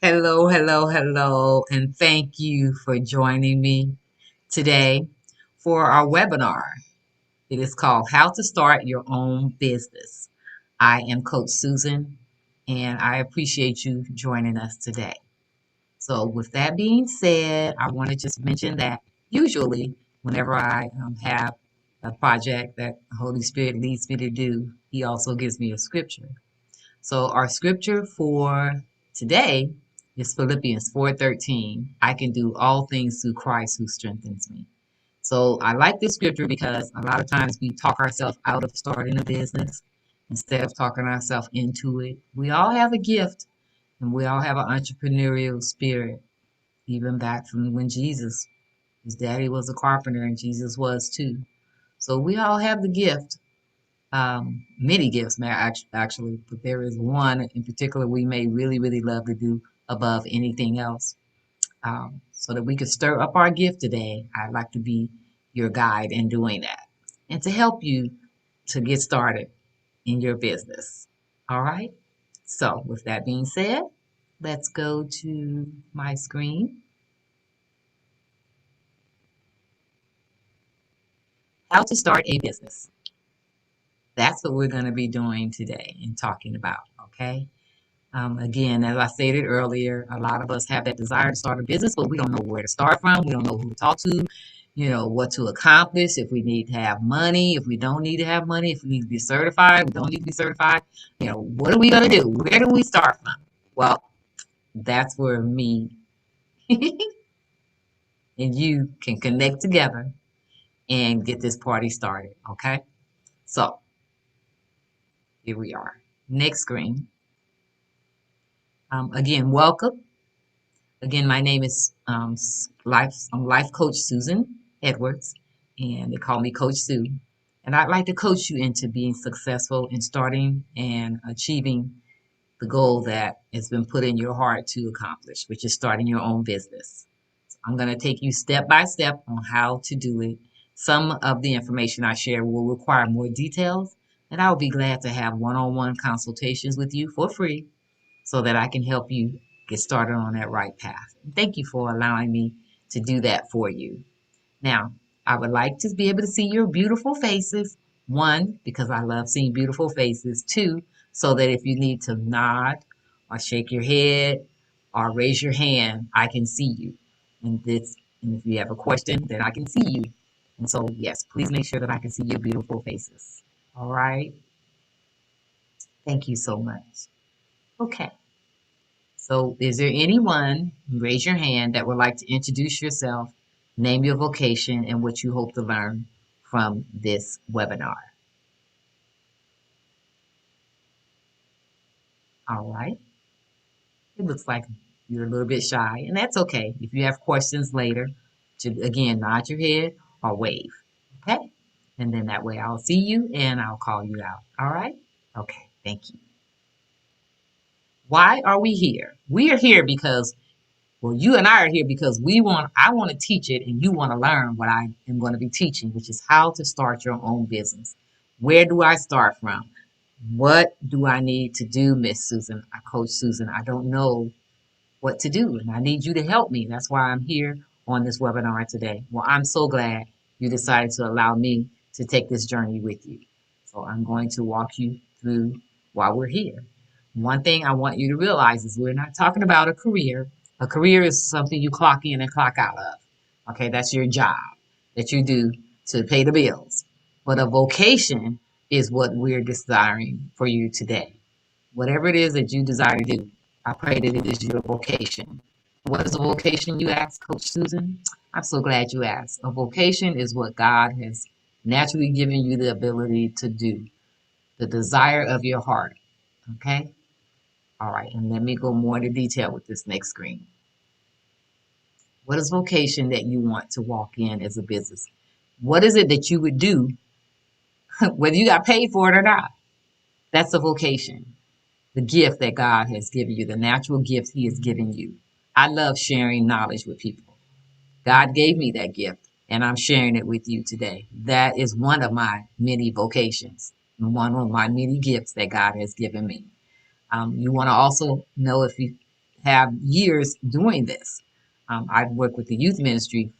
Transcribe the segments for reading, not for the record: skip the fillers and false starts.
Hello, hello, hello, and thank you for joining me today for our webinar. It is called How to Start Your Own Business. I am Coach Susan, and I appreciate you joining us today. So, with that being said, I want to just mention that usually, whenever I have a project that the Holy Spirit leads me to do, He also gives me a scripture. So our scripture for today is Philippians 4:13. I can do all things through Christ who strengthens me. So I like this scripture because a lot of times we talk ourselves out of starting a business instead of talking ourselves into it. We all have a gift and we all have an entrepreneurial spirit, even back from when his daddy was a carpenter and Jesus was too. So we all have the gift, many gifts, actually, but there is one in particular we may really, really love to do above anything else. So that we could stir up our gift today, I'd like to be your guide in doing that and to help you to get started in your business. All right. So, with that being said, let's go to my screen. How to start a business. That's what we're going to be doing today and talking about. Okay. Again, as I stated earlier, a lot of us have that desire to start a business, but we don't know where to start from. We don't know who to talk to, what to accomplish, if we need to have money, if we don't need to have money, if we need to be certified, we don't need to be certified. What are we going to do? Where do we start from? Well, that's where me and you can connect together and get this party started. Okay. So here we are. Next screen. Again, welcome. Again, my name is I'm Life Coach Susan Edwards, and they call me Coach Sue. And I'd like to coach you into being successful in starting and achieving the goal that has been put in your heart to accomplish, which is starting your own business. So I'm going to take you step by step on how to do it. Some of the information I share will require more details, and I'll be glad to have one-on-one consultations with you for free so that I can help you get started on that right path. Thank you for allowing me to do that for you. Now, I would like to be able to see your beautiful faces. One, because I love seeing beautiful faces. Two, so that if you need to nod or shake your head or raise your hand, I can see you. And if you have a question, then I can see you. And so, yes, please make sure that I can see your beautiful faces. All right. Thank you so much. Okay. So, is there anyone, raise your hand, that would like to introduce yourself, name your vocation, and what you hope to learn from this webinar? All right. It looks like you're a little bit shy, and that's okay. If you have questions later, again, nod your head or wave. Okay? And then that way I'll see you and I'll call you out. All right? Okay. Thank you. Why are we here? We are here because well, you and I are here because I want to teach it and you want to learn what I am going to be teaching, which is how to start your own business. Where do I start from? What do I need to do, Miss Susan, Coach Susan? I don't know what to do and I need you to help me. That's why I'm here on this webinar today. Well, I'm so glad you decided to allow me to take this journey with you. So I'm going to walk you through why we're here. One thing I want you to realize is we're not talking about a career. A career is something you clock in and clock out of. Okay, that's your job that you do to pay the bills. But a vocation is what we're desiring for you today. Whatever it is that you desire to do, I pray that it is your vocation. What is a vocation, you ask, Coach Susan? I'm so glad you asked. A vocation is what God has naturally given you the ability to do, the desire of your heart. Okay? All right, and let me go more into detail with this next screen. What is vocation that you want to walk in as a business? What is it that you would do whether you got paid for it or not? That's a vocation. The gift that God has given you, the natural gift He has given you. I love sharing knowledge with people. God gave me that gift, and I'm sharing it with you today. That is one of my many vocations, one of my many gifts that God has given me. You want to also know if you have years doing this. I've worked with the youth ministry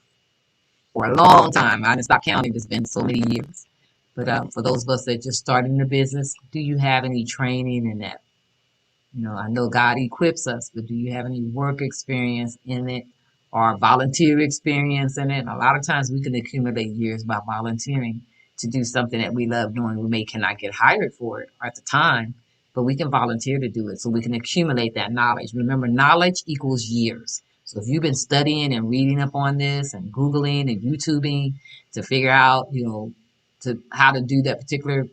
for a long time. I didn't stop counting. It's been so many years. But for those of us that just starting the business, do you have any training in that? I know God equips us, but do you have any work experience in it or volunteer experience in it? A lot of times we can accumulate years by volunteering to do something that we love doing. We may cannot get hired for it at the time, but we can volunteer to do it so we can accumulate that knowledge. Remember, knowledge equals years. So if you've been studying and reading up on this and Googling and YouTubing to figure out, to how to do that particular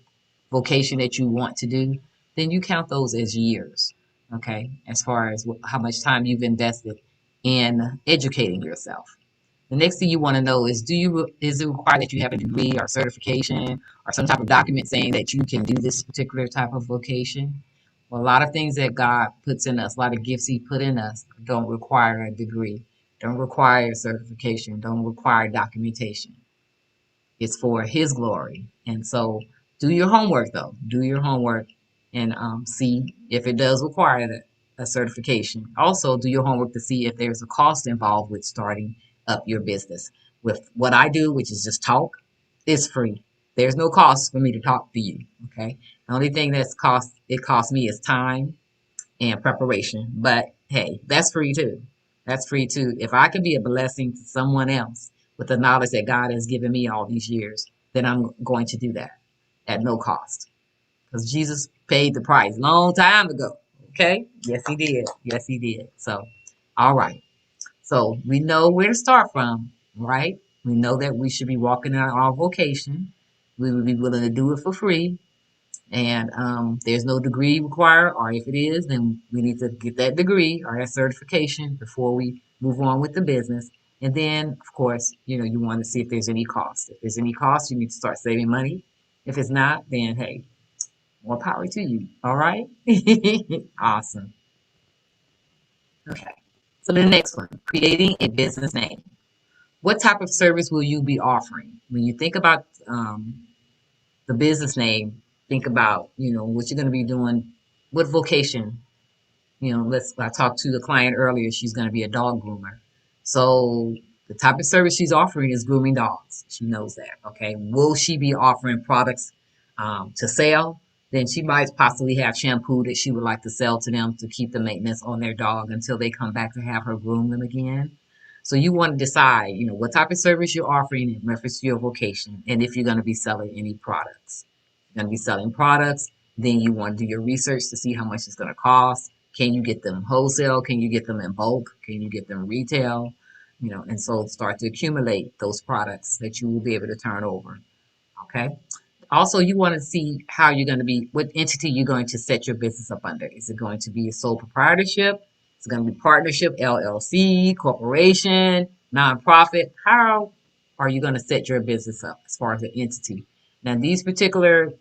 vocation that you want to do, then you count those as years, okay, as far as how much time you've invested in educating yourself. The next thing you want to know is is it required that you have a degree or certification or some type of document saying that you can do this particular type of vocation? Well, a lot of things that God puts in us, a lot of gifts He put in us, don't require a degree, don't require certification, don't require documentation. It's for His glory. And so do your homework, though. Do your homework and see if it does require a certification. Also, do your homework to see if there's a cost involved with starting up your business. With what I do, which is just talk, it's free. There's no cost for me to talk to you. Okay. The only thing it costs me is time and preparation. But hey, that's free too. That's free too. If I can be a blessing to someone else with the knowledge that God has given me all these years, then I'm going to do that at no cost. Because Jesus paid the price long time ago. Okay? Yes, He did. Yes, He did. So, all right. So we know where to start from, right? We know that we should be walking in our vocation. We would be willing to do it for free, and there's no degree required, or if it is, then we need to get that degree or that certification before we move on with the business. And then, of course, you want to see if there's any cost. If there's any cost, you need to start saving money. If it's not, then hey, more power to you. All right. Awesome. Okay. So the next one, creating a business name. What type of service will you be offering? When you think about the business name, think about, what you're going to be doing, what vocation. I talked to the client earlier. She's going to be a dog groomer. So the type of service she's offering is grooming dogs. She knows that. Okay. Will she be offering products to sell? Then she might possibly have shampoo that she would like to sell to them to keep the maintenance on their dog until they come back to have her groom them again. So you want to decide, what type of service you're offering in reference to your vocation and if you're going to be selling any products. If you're going to be selling products, then you want to do your research to see how much it's going to cost. Can you get them wholesale? Can you get them in bulk? Can you get them retail? And so start to accumulate those products that you will be able to turn over. Okay. Also, you want to see how you're going to be, what entity you're going to set your business up under. Is it going to be a sole proprietorship? Is it going to be partnership, LLC, corporation, nonprofit? How are you going to set your business up as far as an entity? Now, these particular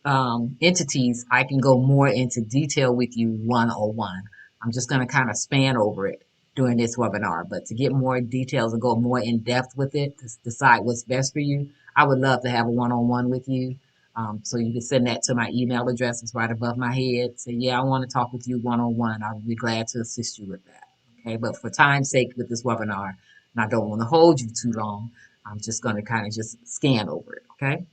entities, I can go more into detail with you one-on-one. I'm just going to kind of span over it during this webinar, but to get more details and go more in depth with it to decide what's best for you, I would love to have a one-on-one with you. So you can send that to my email address. It's right above my head. Say, yeah, I want to talk with you one-on-one. I'll be glad to assist you with that. Okay, but for time's sake with this webinar, and I don't want to hold you too long, I'm just going to kind of just scan over it. Okay.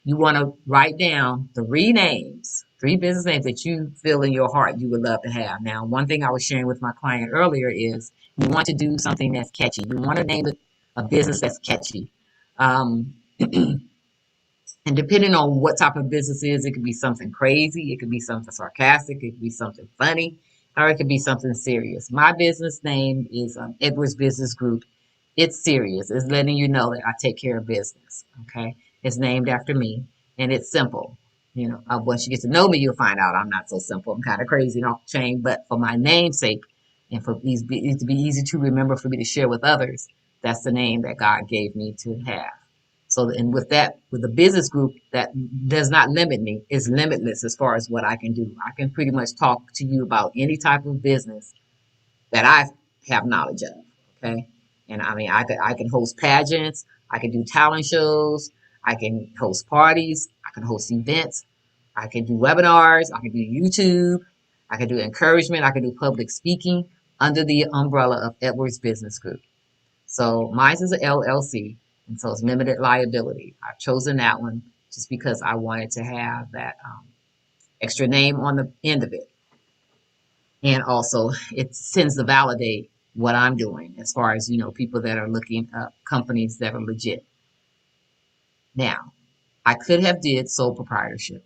You want to write down three business names that you feel in your heart you would love to have. Now, one thing I was sharing with my client earlier is you want to do something that's catchy. You want to name it a business that's catchy. Um, and depending on what type of business it is, it could be something crazy, it could be something sarcastic, it could be something funny, or it could be something serious. My business name is Edwards Business Group. It's serious. It's letting you know that I take care of business. Okay. It's named after me and it's simple. Once you get to know me, you'll find out I'm not so simple. I'm kind of crazy and off the chain, but for my namesake and for it to be easy to remember for me to share with others, that's the name that God gave me to have. So, and with that, with the business group, that does not limit me. It's limitless as far as what I can do. I can pretty much talk to you about any type of business that I have knowledge of. Okay. And I mean, I can host pageants. I can do talent shows. I can host parties. I can host events. I can do webinars. I can do YouTube. I can do encouragement. I can do public speaking under the umbrella of Edwards Business Group. So mine is an LLC, and so it's limited liability. I've chosen that one just because I wanted to have that extra name on the end of it. And also it tends to validate what I'm doing as far as, people that are looking up companies that are legit. Now, I could have did sole proprietorship,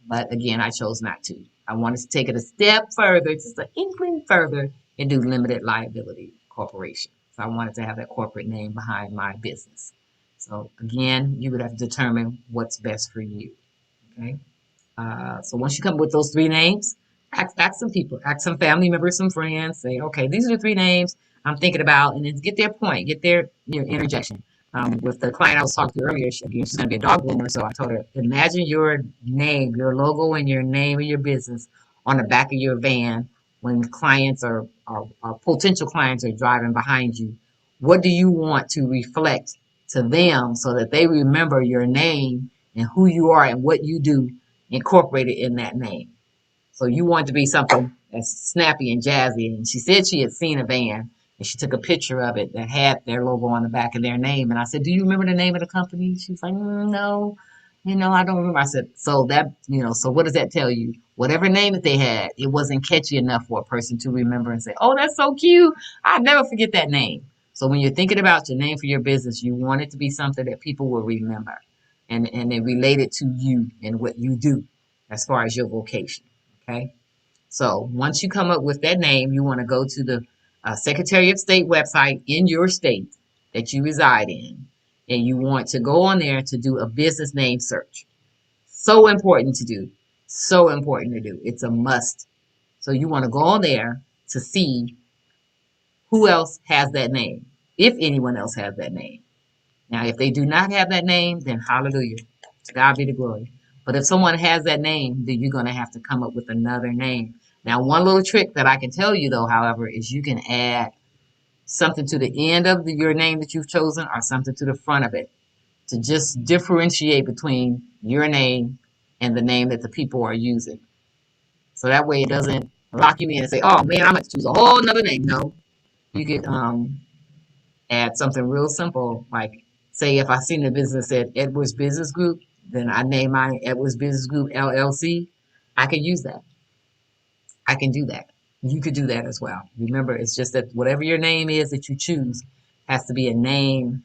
but again, I chose not to. I wanted to take it a step further, just an inkling further, and do limited liability corporation. So I wanted to have that corporate name behind my business. So again, you would have to determine what's best for you. Okay. So once you come up with those three names, ask some people, ask some family members, some friends, say, okay, these are the three names I'm thinking about, and then get their point, get their interjection. With the client I was talking to earlier, again, she's going to be a dog groomer, so I told her, imagine your name, your logo, and your name of your business on the back of your van when clients or potential clients are driving behind you. What do you want to reflect to them so that they remember your name and who you are and what you do incorporated in that name? So you want to be something that's snappy and jazzy. And she said she had seen a van and she took a picture of it that had their logo on the back of their name. And I said, do you remember the name of the company? She's like, no, I don't remember. I said, so that, so what does that tell you? Whatever name that they had, it wasn't catchy enough for a person to remember and say, oh, that's so cute. I'll never forget that name. So when you're thinking about your name for your business, you want it to be something that people will remember and they relate it to you and what you do as far as your vocation. Okay. So once you come up with that name, you want to go to the Secretary of State website in your state that you reside in, and you want to go on there to do a business name search. So important to do. So important to do. It's a must. So you want to go on there to see who else has that name, if anyone else has that name. Now, if they do not have that name, then hallelujah. To God be the glory. But if someone has that name, then you're going to have to come up with another name. Now, one little trick that I can tell you, though, however, is you can add something to the end of your name that you've chosen or something to the front of it to just differentiate between your name and the name that the people are using. So that way it doesn't lock you in and say, oh, man, I'm going to choose a whole nother name. No, you could add something real simple, like say if I seen the business at Edwards Business Group, then I name mine Edwards Business Group LLC. I can use that. I can do that. You could do that as well. Remember, it's just that whatever your name is that you choose has to be a name,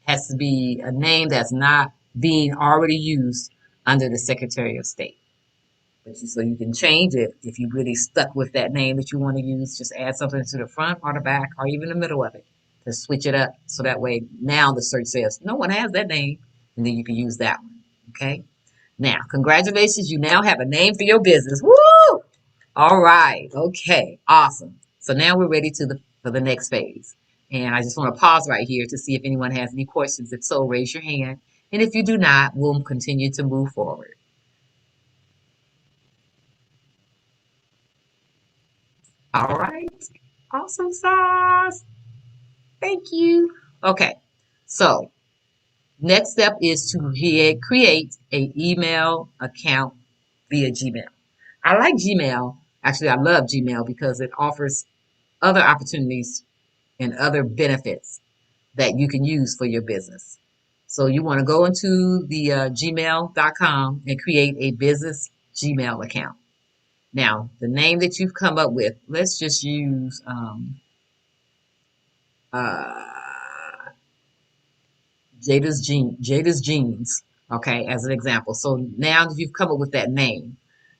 that's not being already used under the Secretary of State. So you can change it if you really stuck with that name that you want to use. Just add something to the front or the back or even the middle of it to switch it up. So that way now the search says no one has that name, and then you can use that one. Okay. Now, congratulations. You now have a name for your business. Woo! All right. Okay. Awesome. So now we're ready for the next phase. And I just want to pause right here to see if anyone has any questions. If so, raise your hand. And if you do not, we'll continue to move forward. All right. Awesome sauce. Thank you. Okay. So next step is to create a email account via Gmail. I like Gmail. Actually, I love Gmail because it offers other opportunities and other benefits that you can use for your business. So you want to go into the gmail.com and create a business Gmail account. Now, the name that you've come up with, let's just use uh, Jada's Jeans, okay, as an example. So now that you've come up with that name,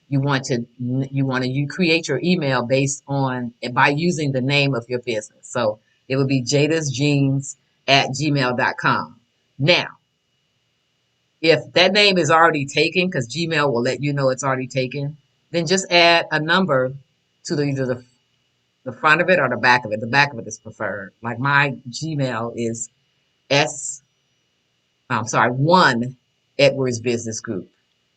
you create your email based on by using the name of your business. So it would be Jada's Jeans at gmail.com. Now, if that name is already taken, because Gmail will let you know it's already taken, then just add a number to either the front of it or the back of it. The back of it is preferred. Like my Gmail is S I'm sorry, one Edwards Business Group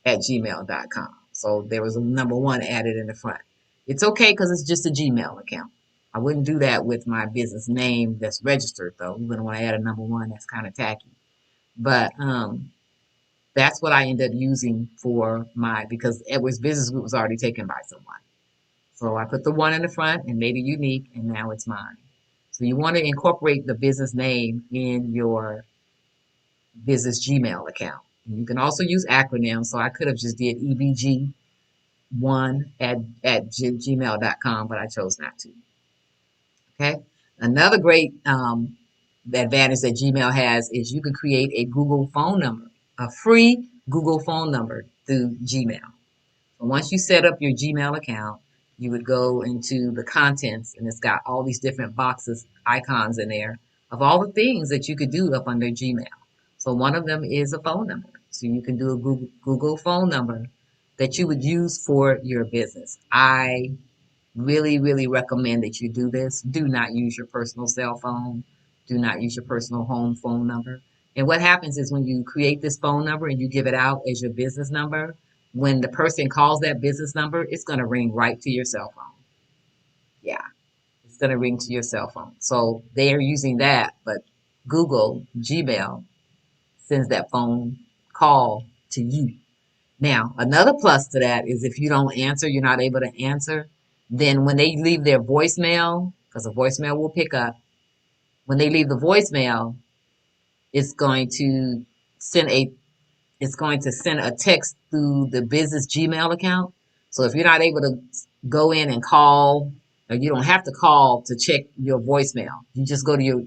at gmail.com. So there was a number one added in the front. It's okay because it's just a Gmail account. I wouldn't do that with my business name that's registered though. You wouldn't want to add a number one. That's kind of tacky. But That's what I ended up using for because Edwards Business Group was already taken by someone. So I put the one in the front and made it unique, and now it's mine. So you want to incorporate the business name in your business Gmail account. And you can also use acronyms. So I could have just did EBG1 at gmail.com, but I chose not to. Okay. Another great advantage that Gmail has is you can create a Google phone number, a free Google phone number through Gmail. So once you set up your Gmail account, you would go into the contents, and it's got all these different boxes, icons in there of all the things that you could do up under Gmail. So one of them is a phone number. So you can do a Google phone number that you would use for your business. I really, really recommend that you do this. Do not use your personal cell phone. Do not use your personal home phone number. And what happens is when you create this phone number and you give it out as your business number, when the person calls that business number, it's going to ring right to your cell phone. Yeah, it's going to ring to your cell phone. So they are using that, but Google, Gmail sends that phone call to you. Now, another plus to that is if you don't answer, you're not able to answer, then when they leave their voicemail, because the voicemail will pick up, when they leave the voicemail, it's going to send a it's going to send a text through the business Gmail account. So if you're not able to go in and call, or you don't have to call to check your voicemail, you just go to your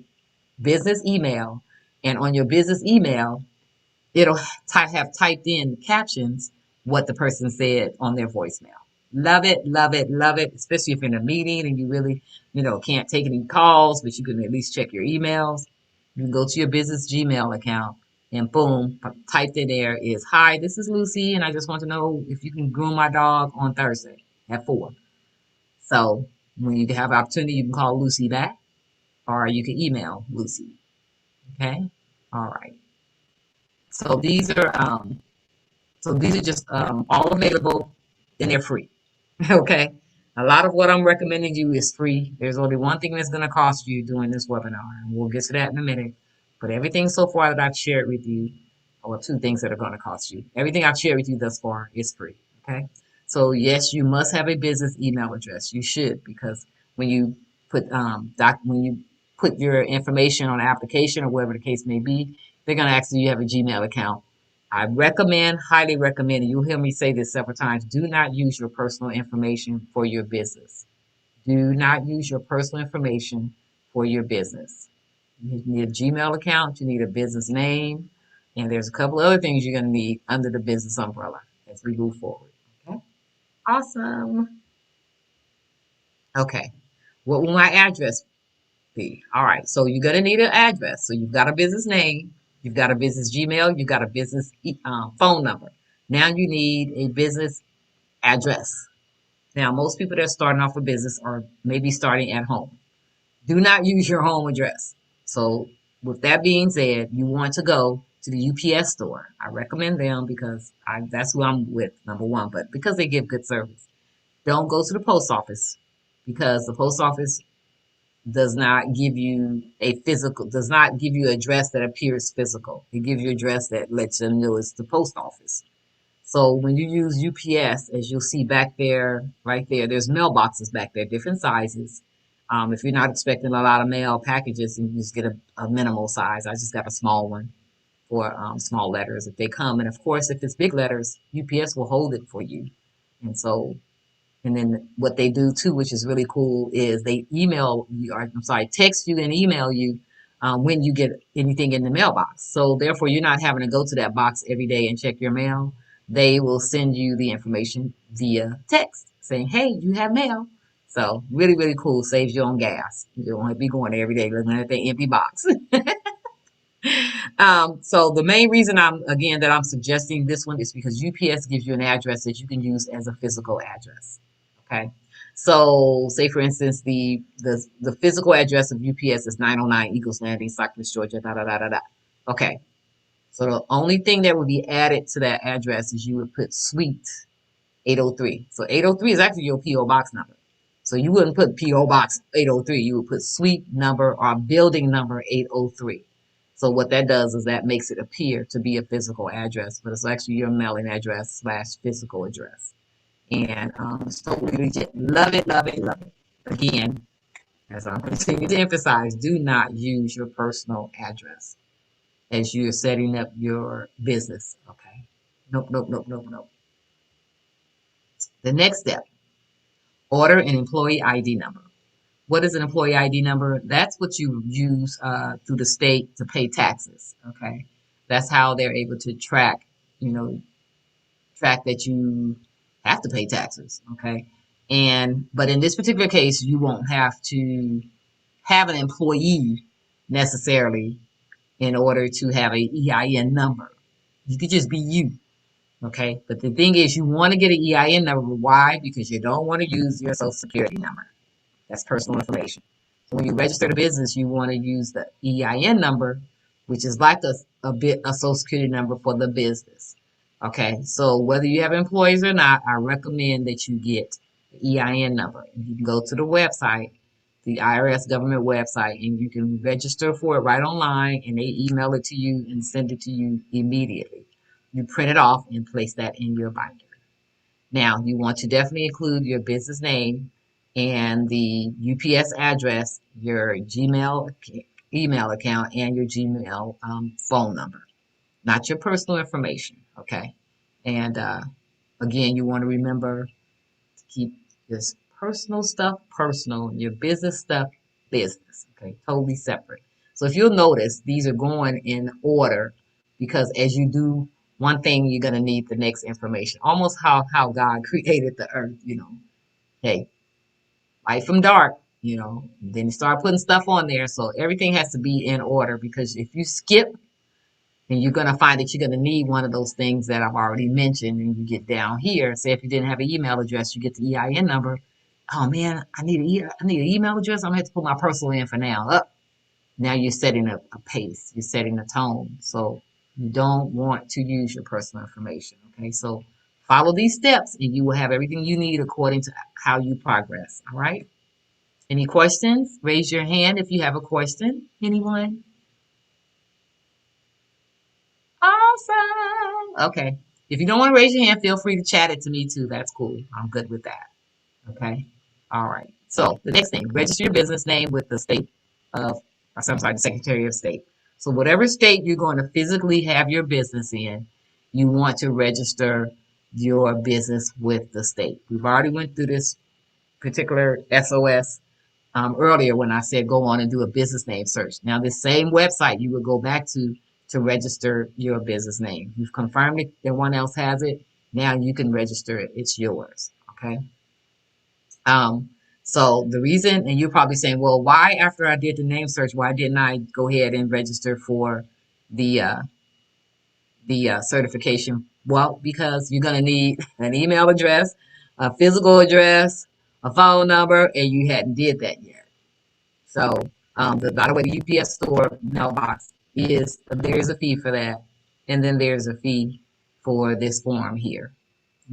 business email, and on your business email, it'll have typed in captions what the person said on their voicemail. Love it, love it, love it, especially if you're in a meeting and you really, can't take any calls, but you can at least check your emails. You can go to your business Gmail account and boom, typed in there is, hi, this is Lucy, and I just want to know if you can groom my dog on Thursday at 4. So when you have opportunity, you can call Lucy back or you can email Lucy. Okay. All right. So these are just all available and they're free. Okay. A lot of what I'm recommending you is free. There's only one thing that's going to cost you doing this webinar, and we'll get to that in a minute. But everything so far that I've shared with you, or two things that are going to cost you, everything I've shared with you thus far is free. Okay. So yes, you must have a business email address. You should, because when you when you put your information on an application or whatever the case may be, they're going to ask you have a Gmail account. I recommend, highly recommend, and you'll hear me say this several times, do not use your personal information for your business. Do not use your personal information for your business. You need a Gmail account, you need a business name, and there's a couple other things you're going to need under the business umbrella as we move forward. Okay? Awesome. Okay. What will my address be? All right. So you're going to need an address. So you've got a business name, you've got a business Gmail, you've got a business phone number. Now you need a business address. Now, most people that are starting off a business are maybe starting at home. Do not use your home address. So, with that being said, you want to go to the UPS store. I recommend them because that's who I'm with, number one, but because they give good service. Don't go to the post office because the post office does not give you an address that appears physical. It gives you an address that lets them know it's the post office. So when you use UPS, as you'll see back there, right there, there's mailboxes back there, different sizes. If you're not expecting a lot of mail packages, you just get a minimal size. I just got a small one for small letters if they come. And of course, if it's big letters, UPS will hold it for you. And so, and then what they do too, which is really cool, is they email you, or I'm sorry, text you and email you when you get anything in the mailbox. So therefore, you're not having to go to that box every day and check your mail. They will send you the information via text saying, hey, you have mail. So really, really cool. Saves you on gas. You don't have to be going there every day looking at the empty box. So the main reason I'm suggesting this one is because UPS gives you an address that you can use as a physical address. Okay. So say for instance, the physical address of UPS is 909 Eagles Landing, Cypress, Georgia, da da da da da. Okay. So the only thing that would be added to that address is you would put suite 803. So 803 is actually your PO box number. So you wouldn't put PO box 803. You would put suite number or building number 803. So what that does is that makes it appear to be a physical address, but it's actually your mailing address slash physical address. And it's totally legit. Love it, love it, love it. Again, as I'm continuing to emphasize, do not use your personal address as you're setting up your business. Okay. Nope, nope, nope, nope, nope. The next step, order an employee ID number. What is an employee ID number? That's what you use through the state to pay taxes. Okay. That's how they're able to track, you know, track that you have to pay taxes. Okay. But in this particular case, you won't have to have an employee necessarily in order to have a EIN number. You could just be you. Okay. But the thing is, you want to get an EIN number. Why? Because you don't want to use your social security number. That's personal information. So when you register the business, you want to use the EIN number, which is like a social security number for the business. Okay. So whether you have employees or not, I recommend that you get the EIN number. You can go to the website, the IRS government website, and you can register for it right online, and they email it to you and send it to you immediately. You print it off and place that in your binder. Now, you want to definitely include your business name and the UPS address, your Gmail email account, and your Gmail phone number, not your personal information. Okay. And again, you want to remember to keep this personal stuff personal, your business stuff business. Okay. Totally separate. So if you'll notice, these are going in order because as you do one thing, you're going to need the next information. Almost how God created the earth, Hey, light from dark, Then you start putting stuff on there. So everything has to be in order because if you skip, then you're going to find that you're going to need one of those things that I've already mentioned. And you get down here. Say if you didn't have an email address, you get the EIN number. Oh man, I need an email address. I'm going to have to put my personal in for now. Up. Now you're setting a pace. You're setting a tone. So you don't want to use your personal information. Okay. So follow these steps and you will have everything you need according to how you progress. All right. Any questions? Raise your hand if you have a question. Anyone? Awesome. Okay. If you don't want to raise your hand, feel free to chat it to me too. That's cool. I'm good with that. Okay. All right. So the next thing, register your business name with the state of, or I'm sorry, the Secretary of State. So whatever state you're going to physically have your business in, you want to register your business with the state. We've already went through this particular SOS earlier when I said go on and do a business name search. Now, this same website you would go back to register your business name. You've confirmed it, that one else has it. Now you can register it. It's yours. Okay. Um, so the reason, and you're probably saying, well, why after I did the name search, why didn't I go ahead and register for the certification? Well, because you're going to need an email address, a physical address, a phone number, and you hadn't did that yet. So, by the way, the UPS store mailbox there's a fee for that. And then there's a fee for this form here.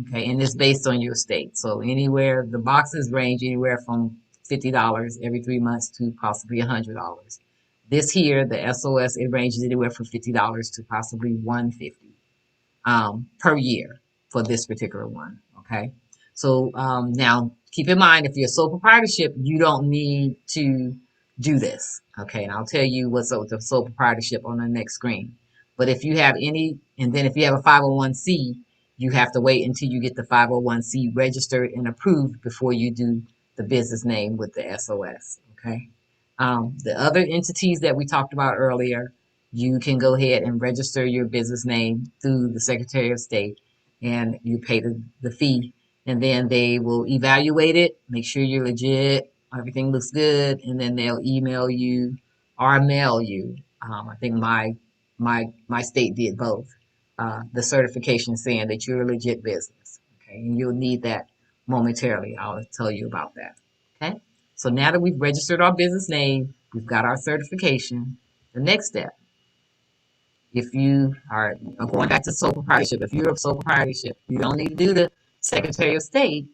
Okay. And it's based on your state. So the boxes range anywhere from $50 every 3 months to possibly $100. This here, the SOS, it ranges anywhere from $50 to possibly $150 per year for this particular one. Okay. So now keep in mind, if you're a sole proprietorship, you don't need to do this. Okay. And I'll tell you what's up with the sole proprietorship on the next screen. But if you have and then if you have a 501c, you have to wait until you get the 501c registered and approved before you do the business name with the SOS. Okay. The other entities that we talked about earlier, you can go ahead and register your business name through the Secretary of State and you pay the fee. And then they will evaluate it, make sure you're legit, everything looks good, and then they'll email you or mail you. I think my state did both. The certification saying that you're a legit business. Okay, and you'll need that momentarily. I'll tell you about that. Okay, so now that we've registered our business name, we've got our certification. The next step, if you are going back to sole proprietorship, if you're a sole proprietorship, you don't need to do the Secretary of State,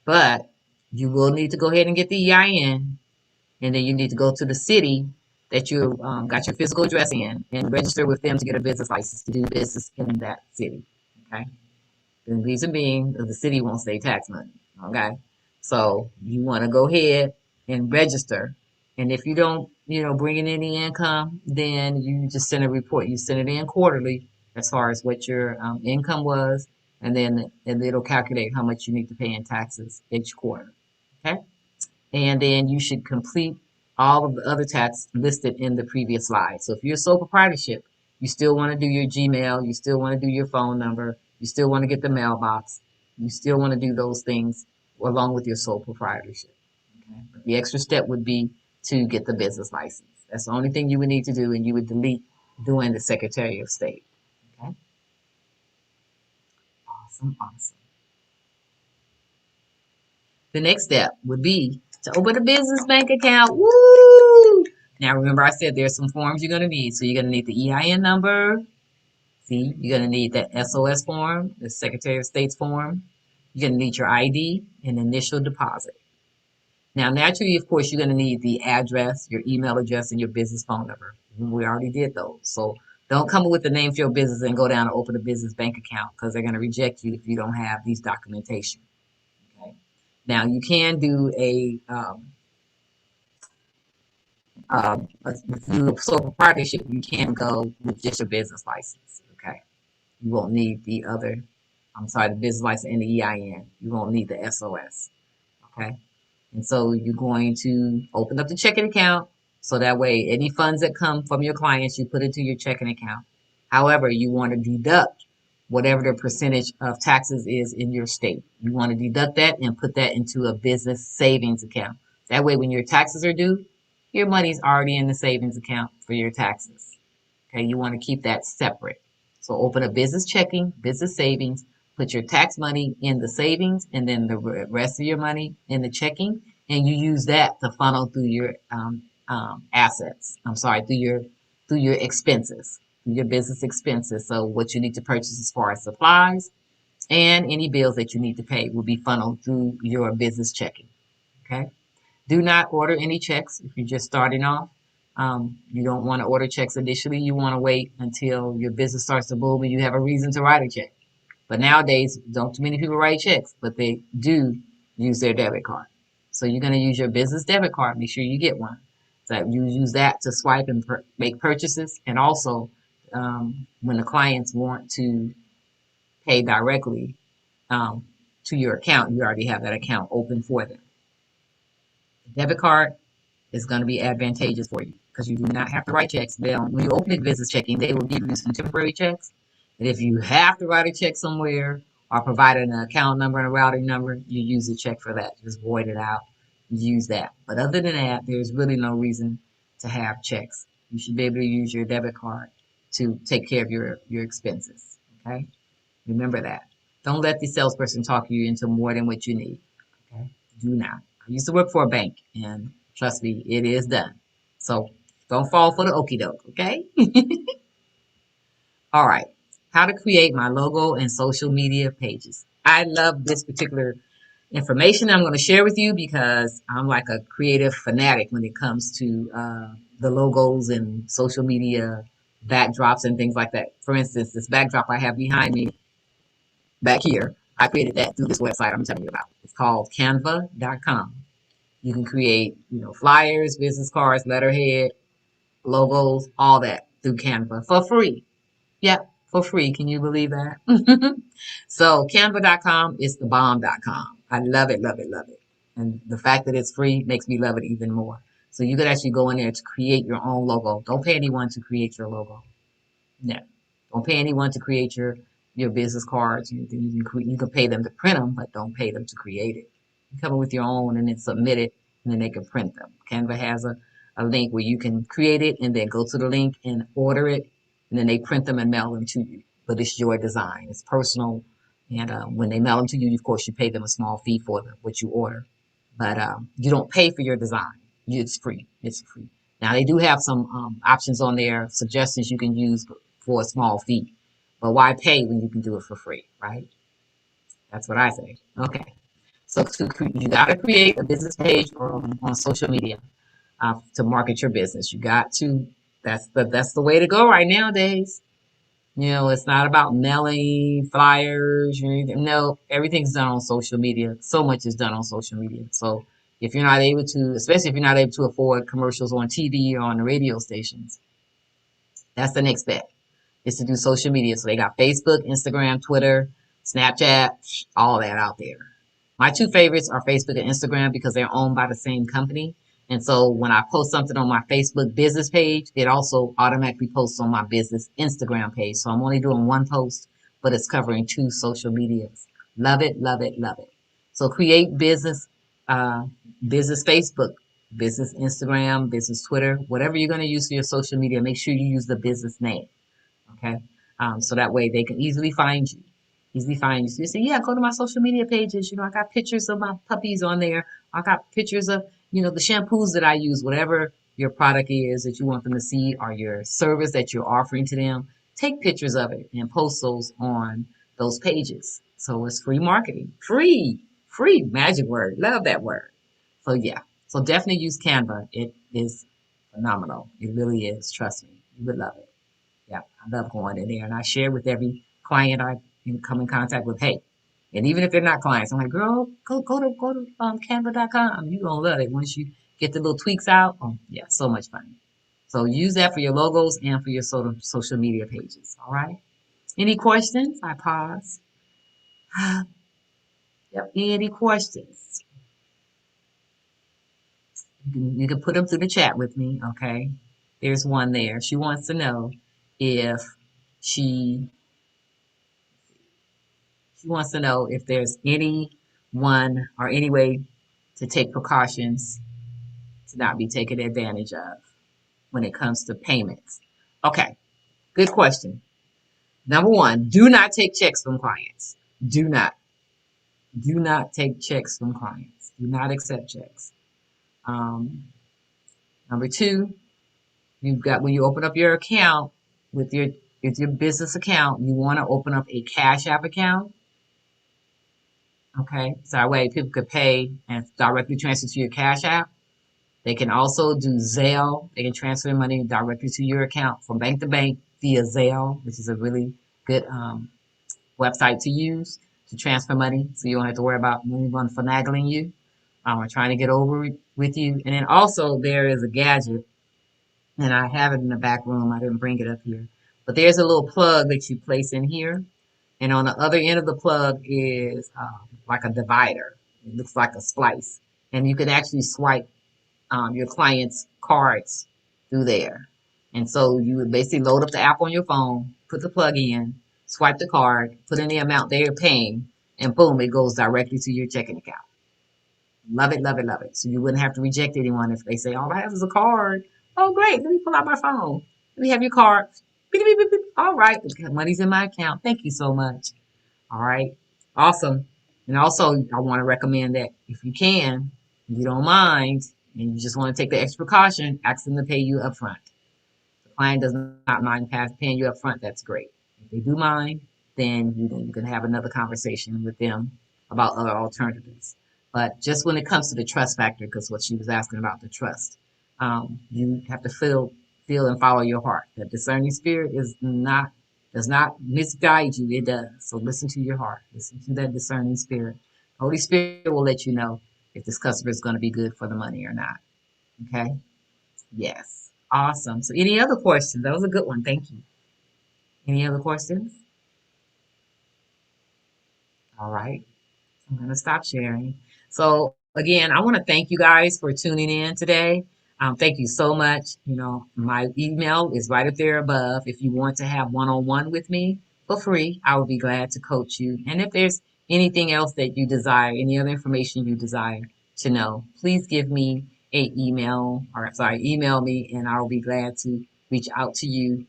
but you will need to go ahead and get the EIN, and then you need to go to the city that you got your physical address in and register with them to get a business license to do business in that city. Okay. The reason being, the city won't save tax money. Okay. So you want to go ahead and register. And if you don't, bring in any income, then you just send a report. You send it in quarterly as far as what your income was, and it'll calculate how much you need to pay in taxes each quarter. Okay. And then you should complete all of the other tasks listed in the previous slide. So if you're a sole proprietorship, you still want to do your Gmail, you still want to do your phone number, you still want to get the mailbox, you still want to do those things along with your sole proprietorship. Okay? But the extra step would be to get the business license. That's the only thing you would need to do, and you would delete doing the Secretary of State. Okay? Awesome, awesome. The next step would be to open a business bank account. Woo! Now remember I said there's some forms you're going to need. So you're going to need the EIN number. See, you're going to need the SOS form, the Secretary of State's form. You're going to need your ID and initial deposit. Now, naturally, of course, you're going to need the address, your email address, and your business phone number. We already did those. So don't come up with the name for your business and go down and open a business bank account because they're going to reject you if you don't have these documentation. Okay. Now, you can do if you sole proprietorship, you can go with just a business license. Okay. You won't need the business license and the EIN. You won't need the SOS. Okay. And so you're going to open up the checking account. So that way, any funds that come from your clients, you put into your checking account. However, you want to deduct whatever the percentage of taxes is in your state. You want to deduct that and put that into a business savings account. That way, when your taxes are due, your money's already in the savings account for your taxes. Okay, you want to keep that separate. So open a business checking, business savings, put your tax money in the savings, and then the rest of your money in the checking, and you use that to funnel through your assets. Through your expenses, through your business expenses. So what you need to purchase as far as supplies and any bills that you need to pay will be funneled through your business checking. Okay. Do not order any checks if you're just starting off. You don't want to order checks initially. You want to wait until your business starts to boom and you have a reason to write a check. But nowadays, don't too many people write checks, but they do use their debit card. So you're going to use your business debit card. Make sure you get one. So you use that to swipe and make purchases. And also, when the clients want to pay directly to your account, you already have that account open for them. The debit card is going to be advantageous for you because you do not have to write checks. When you open a business checking, they will give you some temporary checks. And if you have to write a check somewhere or provide an account number and a routing number, you use a check for that. Just void it out. Use that. But other than that, there's really no reason to have checks. You should be able to use your debit card to take care of your expenses. Okay? Remember that. Don't let the salesperson talk you into more than what you need. Okay? Do not. I used to work for a bank, and trust me, it is done. So don't fall for the okie doke, okay? All right. How to create my logo and social media pages. I love this particular information I'm going to share with you because I'm like a creative fanatic when it comes to the logos and social media backdrops and things like that. For instance, this backdrop I have behind me back here, I created that through this website I'm telling you about. It's called canva.com. You can create, flyers, business cards, letterhead, logos, all that through Canva for free. Yep, for free. Can you believe that? So canva.com is the bomb.com. I love it, love it, love it. And the fact that it's free makes me love it even more. So you could actually go in there to create your own logo. Don't pay anyone to create your logo. No. Don't pay anyone to create your business cards. You can pay them to print them, but don't pay them to create it. You come up with your own and then submit it, and then they can print them. Canva has a link where you can create it and then go to the link and order it, and then they print them and mail them to you. But it's your design. It's personal. And when they mail them to you, of course, you pay them a small fee for what you order. But you don't pay for your design. It's free. It's free. Now, they do have some options on there, suggestions you can use for a small fee. But why pay when you can do it for free, right? That's what I say. Okay. So you got to create a business page on social media. to market your business. You got to. That's the way to go right nowadays. It's not about mailing flyers or anything. No, everything's done on social media. So much is done on social media. So if you're not able to, especially if you're not able to afford commercials on TV or on the radio stations, that's the next step is to do social media. So they got Facebook, Instagram, Twitter, Snapchat, all that out there. My two favorites are Facebook and Instagram because they're owned by the same company. And so when I post something on my Facebook business page, it also automatically posts on my business Instagram page. So I'm only doing one post, but it's covering two social medias. Love it, love it, love it. So create uh, business Facebook, business Instagram, business Twitter, whatever you're going to use for your social media. Make sure you use the business name. Okay. So that way they can easily find you. Easily find you. So you say, yeah, go to my social media pages. I got pictures of my puppies on there. I got pictures of, the shampoos that I use, whatever your product is that you want them to see or your service that you're offering to them. Take pictures of it and post those on those pages. So it's free marketing. Free magic word. Love that word. So yeah. So definitely use Canva. It is phenomenal. It really is. Trust me. You would love it. Yeah, I love going in there, and I share with every client I come in contact with. Hey, and even if they're not clients, I'm like, girl, go to Canva.com. You're gonna love it once you get the little tweaks out. Oh, yeah, so much fun. So use that for your logos and for your social media pages. All right. Any questions? I pause. Yep. Any questions? You can put them through the chat with me. Okay. There's one there. She wants to know if she She wants to know if there's anyone or any way to take precautions to not be taken advantage of when it comes to payments. Okay, good question. Number one, do not take checks from clients. Do not. Do not take checks from clients. Do not accept checks. Um, Number two, you've got when you open up your account with your business account, you want to open up a Cash App account. Okay, so that way people could pay and directly transfer to your Cash App. They can also do Zelle. They can transfer money directly to your account from bank to bank via Zelle, which is a really good website to use to transfer money. So you don't have to worry about anyone finagling you or trying to get over with you. And then also there is a gadget, and I have it in the back room. I didn't bring it up here. But there's a little plug that you place in here. And on the other end of the plug is like a divider. It looks like a splice. And you can actually swipe your clients' cards through there. And so you would basically load up the app on your phone, put the plug in, swipe the card, put in the amount they're paying, and boom, it goes directly to your checking account. Love it, love it, love it. So you wouldn't have to reject anyone if they say, all I have is a card. Oh, great. Let me pull out my phone. Let me have your card. Beep, beep, beep, beep. All right. Money's in my account. Thank you so much. All right. Awesome. And also, I want to recommend that if you can, if you don't mind, and you just want to take the extra precaution, ask them to pay you up front. The client does not mind paying you up front. That's great. If they do mind, then you can have another conversation with them about other alternatives. But just when it comes to the trust factor, because what she was asking about the trust, you have to feel and follow your heart. That discerning spirit does not misguide you. It does. So listen to your heart. Listen to that discerning spirit. Holy Spirit will let you know if this customer is going to be good for the money or not. Okay. Yes. Awesome. So any other questions? That was a good one. Thank you. Any other questions? All right. I'm going to stop sharing. So again, I want to thank you guys for tuning in today. Thank you so much. My email is right up there above. If you want to have one-on-one with me for free, I would be glad to coach you. And if there's anything else that you desire, any other information you desire to know, please give me email me, and I will be glad to reach out to you.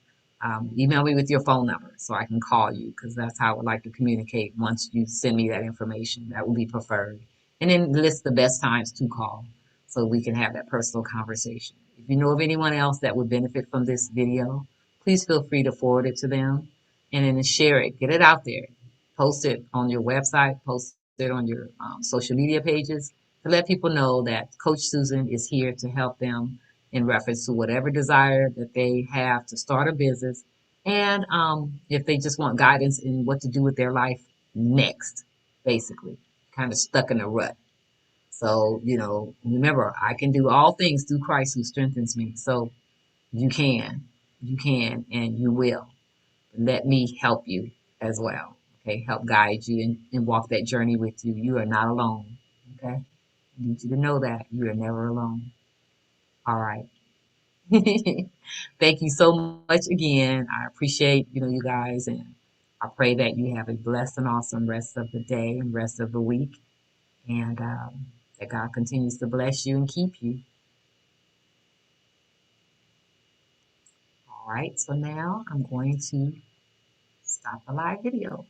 Email me with your phone number so I can call you because that's how I would like to communicate once you send me that information. That would be preferred. And then list the best times to call so we can have that personal conversation. If you know of anyone else that would benefit from this video, please feel free to forward it to them and then share it. Get it out there. Post it on your website, post it on your social media pages. to let people know that Coach Susan is here to help them in reference to whatever desire that they have to start a business. And if they just want guidance in what to do with their life next, basically, kind of stuck in a rut. So, remember, I can do all things through Christ who strengthens me. So you can, and you will. Let me help you as well. Okay, help guide you and walk that journey with you. You are not alone. Okay, I need you to know that you are never alone. All right. Thank you so much again. I appreciate, you guys, and I pray that you have a blessed and awesome rest of the day and rest of the week, and that God continues to bless you and keep you. All right, so now I'm going to stop the live video.